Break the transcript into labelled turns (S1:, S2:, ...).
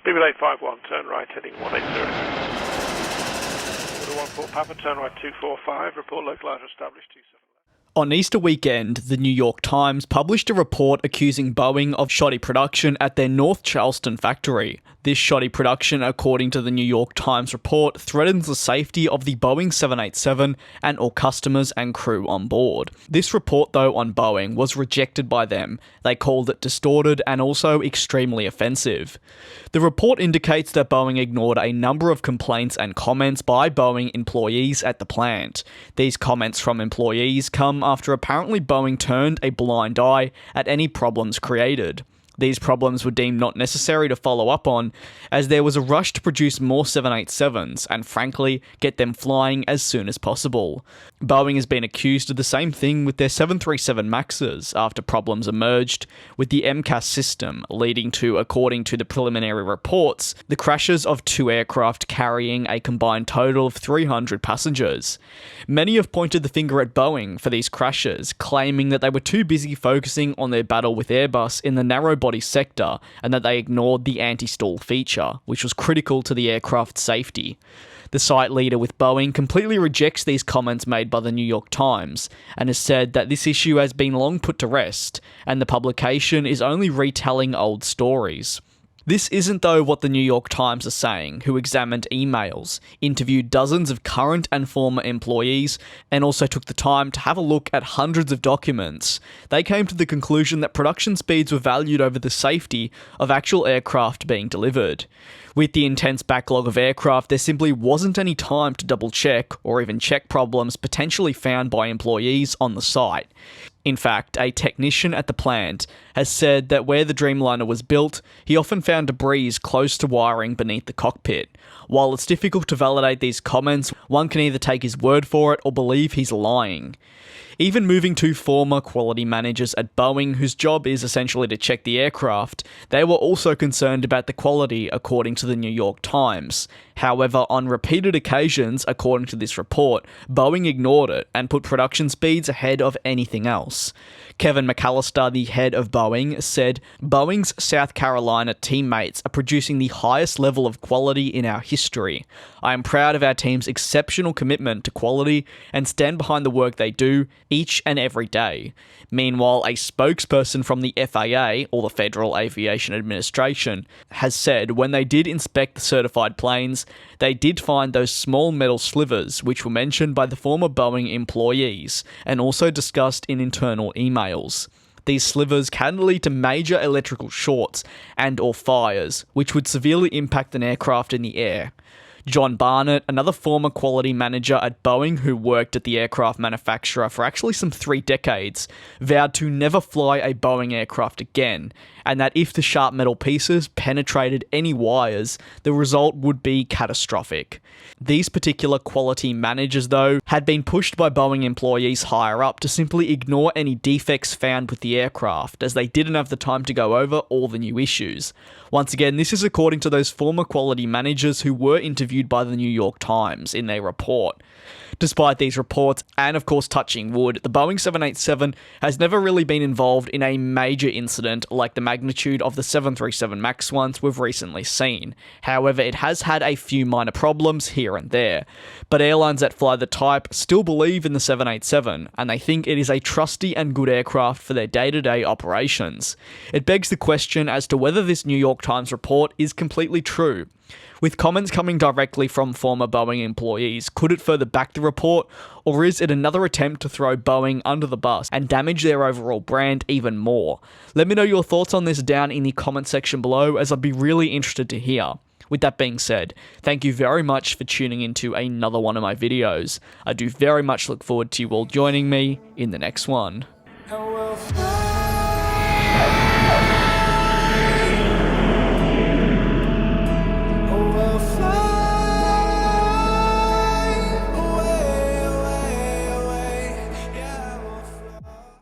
S1: BB851, turn right, heading 180. Order 14 Papa, turn right 245, report localizer established 27.
S2: On Easter weekend, the New York Times published a report accusing Boeing of shoddy production at their North Charleston factory. This shoddy production, according to the New York Times report, threatens the safety of the Boeing 787 and all customers and crew on board. This report, though, on Boeing was rejected by them. They called it distorted and also extremely offensive. The report indicates that Boeing ignored a number of complaints and comments by Boeing employees at the plant. These comments from employees come after apparently Boeing turned a blind eye at any problems created. These problems were deemed not necessary to follow up on, as there was a rush to produce more 787s and, frankly, get them flying as soon as possible. Boeing has been accused of the same thing with their 737 MAXs after problems emerged with the MCAS system, leading to, according to the preliminary reports, the crashes of 2 aircraft carrying a combined total of 300 passengers. Many have pointed the finger at Boeing for these crashes, claiming that they were too busy focusing on their battle with Airbus in the narrow body sector and that they ignored the anti-stall feature, which was critical to the aircraft's safety. The site leader with Boeing completely rejects these comments made by the New York Times and has said that this issue has been long put to rest and the publication is only retelling old stories. This isn't, though, what the New York Times are saying, who examined emails, interviewed dozens of current and former employees, and also took the time to have a look at hundreds of documents. They came to the conclusion that production speeds were valued over the safety of actual aircraft being delivered. With the intense backlog of aircraft, there simply wasn't any time to double-check or even check problems potentially found by employees on the site. In fact, a technician at the plant has said that where the Dreamliner was built, he often found debris close to wiring beneath the cockpit. While it's difficult to validate these comments, one can either take his word for it or believe he's lying. Even moving to former quality managers at Boeing, whose job is essentially to check the aircraft, they were also concerned about the quality, according to the New York Times. However, on repeated occasions, according to this report, Boeing ignored it and put production speeds ahead of anything else. Kevin McAllister, the head of Boeing, said, "Boeing's South Carolina teammates are producing the highest level of quality in our history. I am proud of our team's exceptional commitment to quality and stand behind the work they do each and every day." Meanwhile, a spokesperson from the FAA, or the Federal Aviation Administration, has said when they did inspect the certified planes, they did find those small metal slivers which were mentioned by the former Boeing employees and also discussed in internal emails. These slivers can lead to major electrical shorts and or fires, which would severely impact an aircraft in the air. John Barnett, another former quality manager at Boeing who worked at the aircraft manufacturer for actually some 3 decades, vowed to never fly a Boeing aircraft again, and that if the sharp metal pieces penetrated any wires, the result would be catastrophic. These particular quality managers, though, had been pushed by Boeing employees higher up to simply ignore any defects found with the aircraft, as they didn't have the time to go over all the new issues. Once again, this is according to those former quality managers who were interviewed by the New York Times in their report. Despite these reports, and of course touching wood, the Boeing 787 has never really been involved in a major incident like the magnitude of the 737 MAX ones we've recently seen. However, it has had a few minor problems here and there. But airlines that fly the type still believe in the 787, and they think it is a trusty and good aircraft for their day-to-day operations. It begs the question as to whether this New York Times report is completely true. With comments coming directly from former Boeing employees, could it further back the report, or is it another attempt to throw Boeing under the bus and damage their overall brand even more? Let me know your thoughts on this down in the comment section below, as I'd be really interested to hear. With that being said, thank you very much for tuning into another one of my videos. I do very much look forward to you all joining me in the next one.